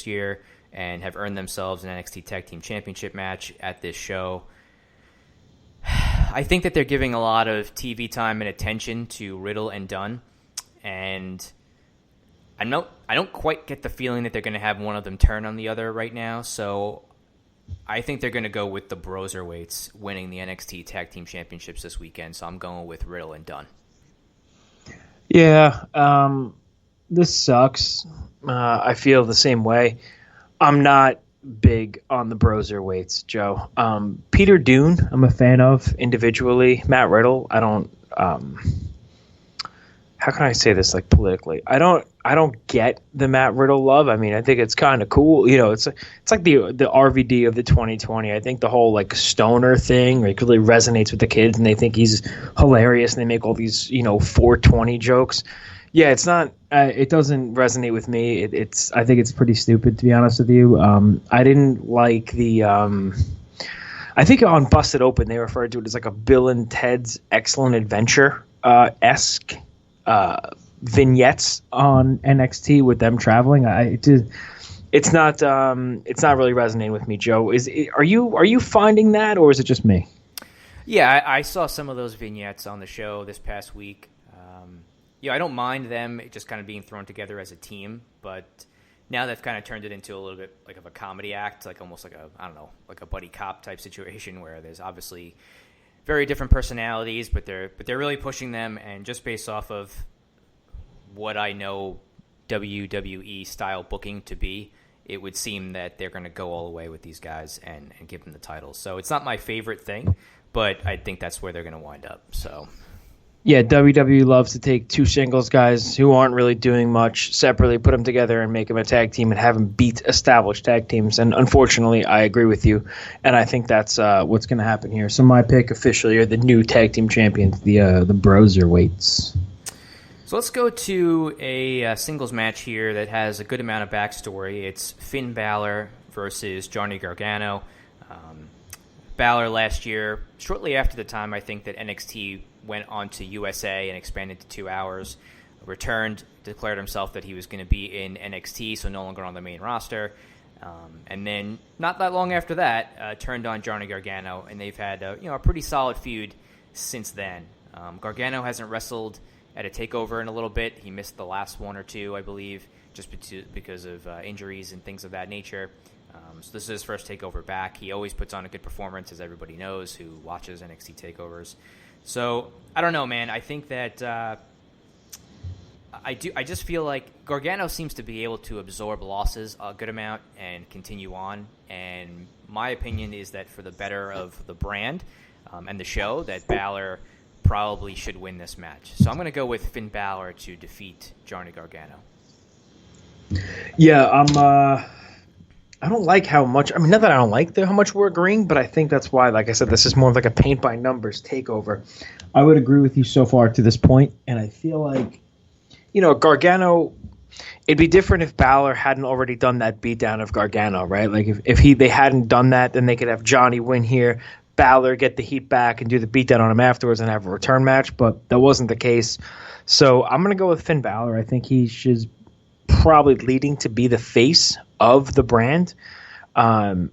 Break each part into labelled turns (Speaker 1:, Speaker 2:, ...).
Speaker 1: this year and have earned themselves an NXT Tag Team Championship match at this show. I think that they're giving a lot of TV time and attention to Riddle and Dunn, and I don't quite get the feeling that they're going to have one of them turn on the other right now, so I think they're going to go with the Broserweights winning the NXT Tag Team Championships this weekend, so I'm going with Riddle and Dunn.
Speaker 2: Yeah, this sucks. I feel the same way. I'm not big on the Broserweights, Joe. Peter Dunne, I'm a fan of individually. Matt Riddle, I don't. How can I say this politically? I don't get the Matt Riddle love. I mean, I think it's kind of cool. It's like the RVD of the 2020. I think the whole stoner thing really resonates with the kids, and they think he's hilarious, and they make all these 420 jokes. Yeah, it's not. It doesn't resonate with me. I think it's pretty stupid, to be honest with you. I didn't like the. I think on Busted Open they referred to it as a Bill and Ted's Excellent Adventure esque vignettes on NXT with them traveling. It's not really resonating with me, Joe. Are you finding that, or is it just me?
Speaker 1: Yeah, I saw some of those vignettes on the show this past week. I don't mind them just kind of being thrown together as a team, but now they've kind of turned it into a little bit of a comedy act, almost a buddy cop type situation where there's obviously very different personalities, but they're really pushing them, and just based off of what I know WWE style booking to be, it would seem that they're going to go all the way with these guys and give them the titles. So it's not my favorite thing, but I think that's where they're going to wind up. So.
Speaker 2: Yeah, WWE loves to take two singles guys who aren't really doing much separately, put them together and make them a tag team and have them beat established tag teams. And unfortunately, I agree with you, and I think that's what's going to happen here. So my pick officially are the new tag team champions, the Broserweights.
Speaker 1: So let's go to a singles match here that has a good amount of backstory. It's Finn Balor versus Johnny Gargano. Balor last year, shortly after the time I think that NXT went on to USA and expanded to 2 hours, returned, declared himself that he was going to be in NXT, so no longer on the main roster. And then not that long after that, turned on Johnny Gargano, and they've had a pretty solid feud since then. Gargano hasn't wrestled at a Takeover in a little bit. He missed the last one or two, I believe, just because of injuries and things of that nature. So this is his first Takeover back. He always puts on a good performance, as everybody knows who watches NXT Takeovers. So I don't know, man. I think that I just feel like Gargano seems to be able to absorb losses a good amount and continue on. And my opinion is that for the better of the brand and the show, that Balor probably should win this match. So I'm going to go with Finn Balor to defeat Johnny Gargano.
Speaker 2: Yeah, I don't like how much. I mean, not that I don't like how much we're agreeing, but I think that's why, like I said, this is more of a paint by numbers takeover. I would agree with you so far to this point, and I feel like, Gargano. It'd be different if Balor hadn't already done that beatdown of Gargano, right? Like if they hadn't done that, then they could have Johnny win here, Balor get the heat back and do the beatdown on him afterwards and have a return match, but that wasn't the case. So I'm going to go with Finn Balor. I think he's probably leading to be the face of the brand, or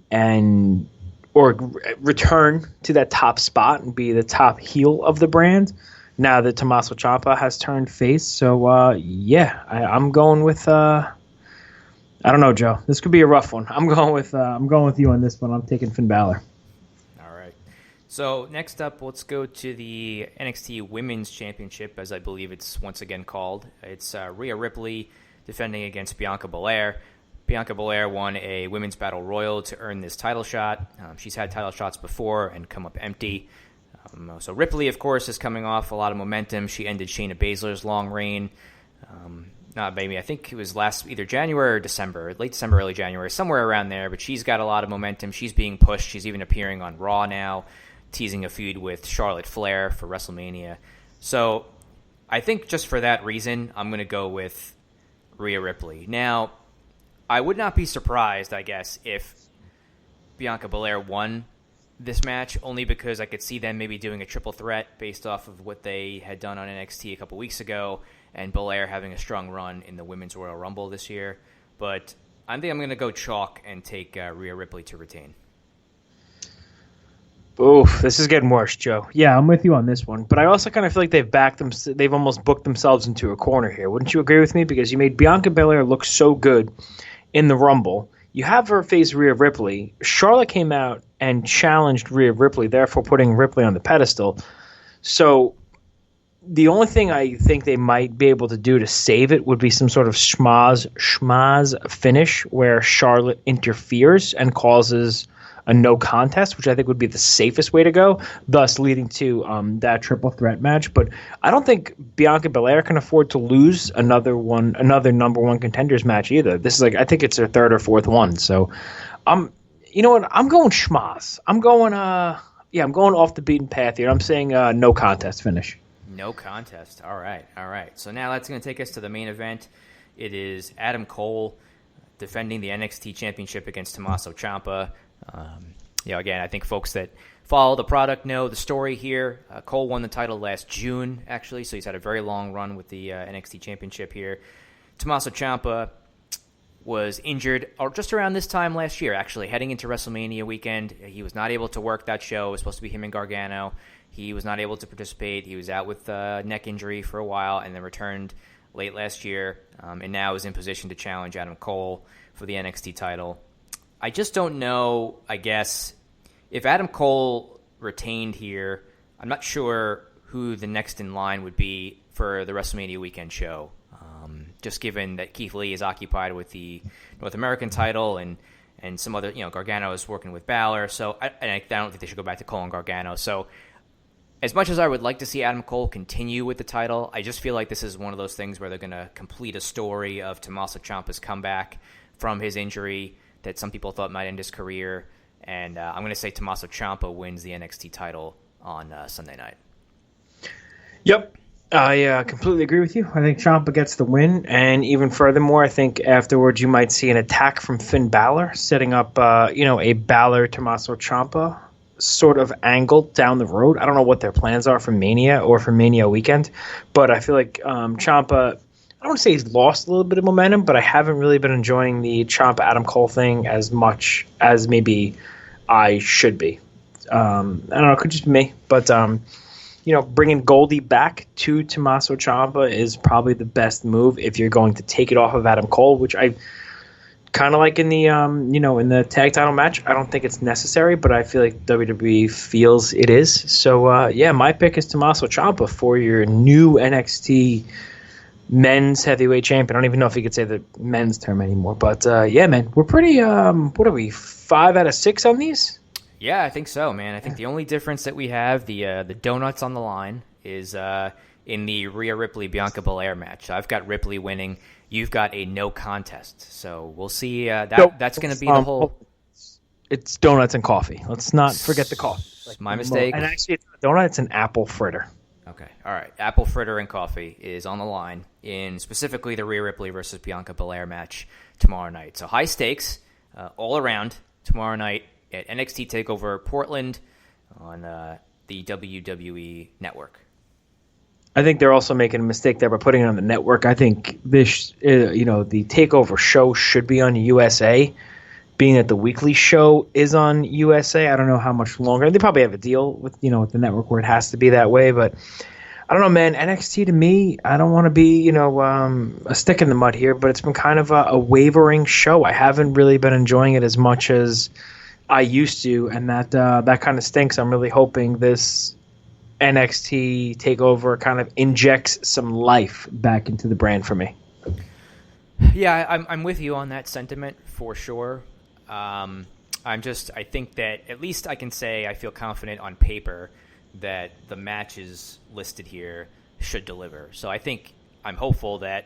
Speaker 2: return to that top spot and be the top heel of the brand now that Tommaso Ciampa has turned face. So I'm going with I don't know, Joe. This could be a rough one. I'm going with you on this one. I'm taking Finn Balor.
Speaker 1: All right. So next up, let's go to the NXT Women's Championship, as I believe it's once again called. It's Rhea Ripley defending against Bianca Belair. Bianca Belair won a Women's Battle Royal to earn this title shot. She's had title shots before and come up empty. So Ripley, of course, is coming off a lot of momentum. She ended Shayna Baszler's long reign. I think it was either January or December, late December, early January, somewhere around there. But she's got a lot of momentum. She's being pushed. She's even appearing on Raw now, teasing a feud with Charlotte Flair for WrestleMania. So I think just for that reason, I'm going to go with Rhea Ripley. Now, I would not be surprised, I guess, if Bianca Belair won this match, only because I could see them maybe doing a triple threat based off of what they had done on NXT a couple weeks ago, and Belair having a strong run in the Women's Royal Rumble this year. But I think I'm going to go chalk and take Rhea Ripley to retain.
Speaker 2: Oof, this is getting worse, Joe. Yeah, I'm with you on this one, but I also kind of feel like they've almost booked themselves into a corner here. Wouldn't you agree with me? Because you made Bianca Belair look so good in the Rumble. You have her face Rhea Ripley. Charlotte came out and challenged Rhea Ripley, therefore putting Ripley on the pedestal. So the only thing I think they might be able to do to save it would be some sort of schmaz finish where Charlotte interferes and causes a no contest, which I think would be the safest way to go, thus leading to that triple threat match. But I don't think Bianca Belair can afford to lose another number one contenders match either. This is I think it's her third or fourth one. So, you know what? I'm going schmaz. I'm going off the beaten path here. I'm saying no contest finish.
Speaker 1: No contest. All right. So now that's going to take us to the main event. It is Adam Cole defending the NXT Championship against Tommaso Ciampa. Again, I think folks that follow the product know the story here. Cole won the title last June, actually, so he's had a very long run with the NXT Championship here. Tommaso Ciampa was injured just around this time last year, actually, heading into WrestleMania weekend. He was not able to work that show. It was supposed to be him and Gargano. He was not able to participate. He was out with neck injury for a while and then returned late last year, and now is in position to challenge Adam Cole for the NXT title. I just don't know, I guess, if Adam Cole retained here, I'm not sure who the next in line would be for the WrestleMania weekend show, just given that Keith Lee is occupied with the North American title and some other, Gargano is working with Balor, so I don't think they should go back to Cole and Gargano. So as much as I would like to see Adam Cole continue with the title, I just feel like this is one of those things where they're going to complete a story of Tommaso Ciampa's comeback from his injury that some people thought might end his career, and I'm going to say Tommaso Ciampa wins the NXT title on Sunday night.
Speaker 2: Yep, I completely agree with you. I think Ciampa gets the win, and even furthermore, I think afterwards you might see an attack from Finn Balor, setting up a Balor-Tommaso Ciampa sort of angle down the road. I don't know what their plans are for Mania or for Mania weekend, but I feel like Ciampa, I don't want to say he's lost a little bit of momentum, but I haven't really been enjoying the Ciampa-Adam Cole thing as much as maybe I should be. I don't know, it could just be me, but bringing Goldie back to Tommaso Ciampa is probably the best move if you're going to take it off of Adam Cole, which I kind of like in the in the tag title match. I don't think it's necessary, but I feel like WWE feels it is. So my pick is Tommaso Ciampa for your new NXT men's heavyweight champion. I don't even know if you could say the men's term anymore, but man, we're pretty what are we, 5 out of 6 on these?
Speaker 1: Yeah, I think so, man. I think the only difference that we have, the donuts on the line, is in the Rhea Ripley Bianca Belair match. I've got Ripley winning. You've got a no contest. So we'll see. That's going to be the whole.
Speaker 2: It's donuts and coffee. Let's not forget the coffee.
Speaker 1: My mistake.
Speaker 2: And actually, it's not a donut. It's an apple fritter.
Speaker 1: Okay. All right. Apple fritter and coffee is on the line in specifically the Rhea Ripley versus Bianca Belair match tomorrow night. So high stakes all around tomorrow night at NXT TakeOver Portland on the WWE Network.
Speaker 2: I think they're also making a mistake there by putting it on the network. I think this, the TakeOver show should be on USA, being that the weekly show is on USA. I don't know how much longer. They probably have a deal with the network where it has to be that way, but I don't know, man. NXT to me, I don't want to be, a stick in the mud here, but it's been kind of a wavering show. I haven't really been enjoying it as much as I used to, and that kind of stinks. I'm really hoping this NXT TakeOver kind of injects some life back into the brand for me.
Speaker 1: Yeah, I'm with you on that sentiment for sure. I think that at least I can say I feel confident on paper that the matches listed here should deliver. So I'm hopeful that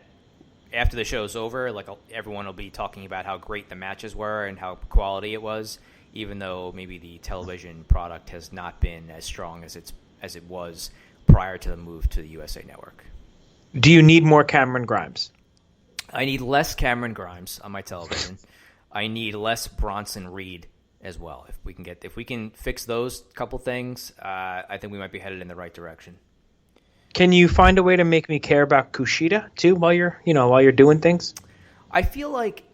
Speaker 1: after the show's over, everyone will be talking about how great the matches were and how quality it was, even though maybe the television product has not been as strong as it was prior to the move to the USA Network.
Speaker 2: Do you need more Cameron Grimes?
Speaker 1: I need less Cameron Grimes on my television. I need less Bronson Reed as well. If we can fix those couple things, I think we might be headed in the right direction.
Speaker 2: Can you find a way to make me care about Kushida too while you're doing things?
Speaker 1: I feel like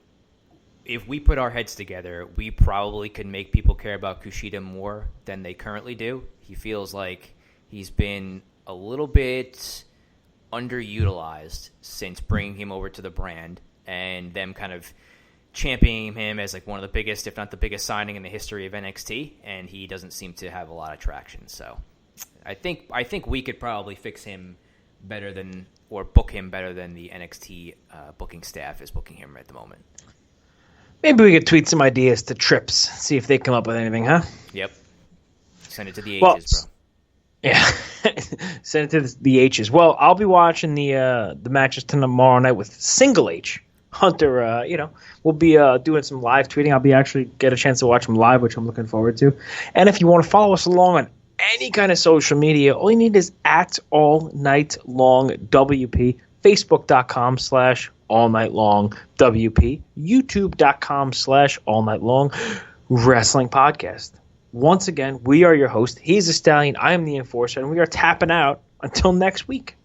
Speaker 1: if we put our heads together, we probably could make people care about Kushida more than they currently do. He feels like he's been a little bit underutilized since bringing him over to the brand and them kind of championing him as like one of the biggest, if not the biggest signing in the history of NXT, and he doesn't seem to have a lot of traction. So I think we could probably fix him better than, or book him better than the NXT booking staff is booking him at the moment.
Speaker 2: Maybe we could tweet some ideas to Trips, see if they come up with anything, huh?
Speaker 1: Yep. Send it to the H's, bro.
Speaker 2: Yeah, send it to the H's. Well, I'll be watching the matches tomorrow night with Single H. Hunter, we'll be doing some live tweeting. I'll be actually get a chance to watch him live, which I'm looking forward to. And if you want to follow us along on any kind of social media, all you need is at All Night Long WP, Facebook.com/All Night Long WP, YouTube.com/All Night Long Wrestling Podcast. Once again, we are your host. He's the Stallion. I am the Enforcer, and we are tapping out until next week.